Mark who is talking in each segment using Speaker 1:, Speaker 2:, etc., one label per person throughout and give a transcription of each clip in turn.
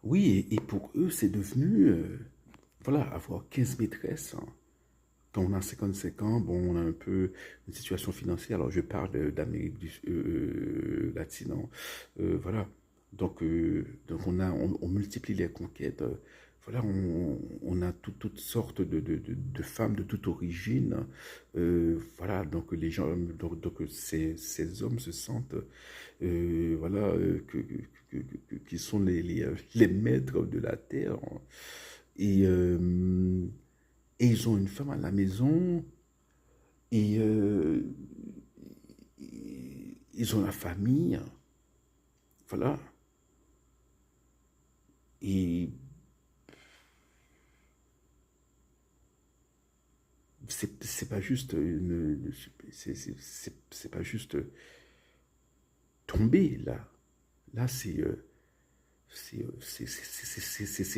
Speaker 1: Oui, et pour eux, c'est devenu, voilà, avoir 15 maîtresses, hein. Quand on a 55 ans, bon, on a un peu une situation financière. Alors, je parle d'Amérique latine, hein. Voilà. Donc on multiplie les conquêtes. Voilà, on a toutes sortes de femmes de toute origine. Voilà, donc les gens, donc ces hommes se sentent, voilà, qui sont les maîtres de la terre, hein. Et, euh, et ils ont une femme à la maison, et ils ont la famille, voilà. Et c'est pas juste c'est pas juste tomber là. Là, c'est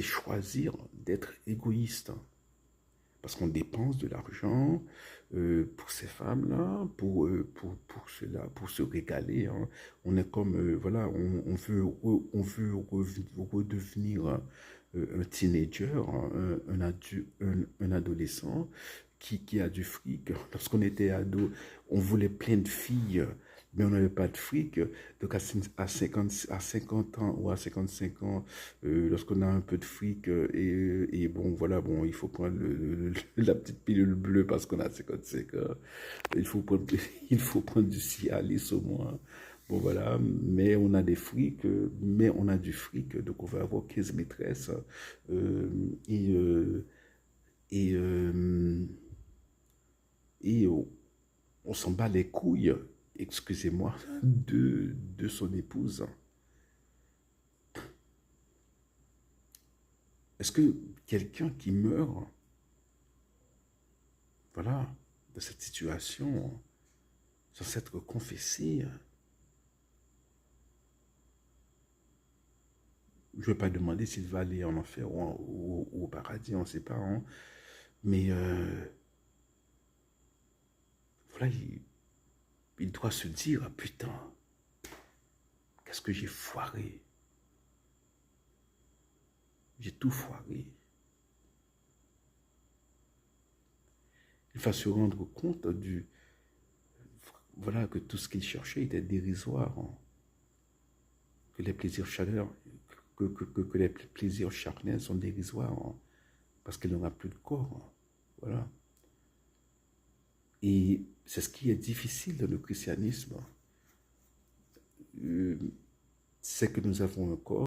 Speaker 1: choisir d'être égoïste, hein. Parce qu'on dépense de l'argent pour ces femmes-là, pour cela, pour se régaler, hein. On est comme, voilà, redevenir un teenager, hein, un adolescent qui a du fric. Lorsqu'on était ado, on voulait plein de filles, mais on n'avait pas de fric. Donc à 50 ans ou à 55 ans, lorsqu'on a un peu de fric, et bon, voilà, bon, il faut prendre la petite pilule bleue parce qu'on a 55 ans. Il faut prendre, il faut prendre du Cialis au moins. Bon, voilà, mais on a des frics, mais on a du fric, donc on va avoir 15 maîtresses. euh, et, euh, et, euh, et on s'en bat les couilles, excusez-moi, de son épouse. Est-ce que quelqu'un qui meurt, voilà, de cette situation, sans s'être confessé, je ne vais pas demander s'il va aller en enfer ou au paradis, on ne sait pas, hein, mais voilà, il doit se dire, ah, putain, qu'est-ce que j'ai foiré? J'ai tout foiré. Il va se rendre compte voilà, que tout ce qu'il cherchait était dérisoire, hein, que les plaisirs chaleur, que les plaisirs charnels sont dérisoires, hein, parce qu'il n'aura plus de corps, hein. Voilà. Et c'est ce qui est difficile dans le christianisme, c'est que nous avons un corps.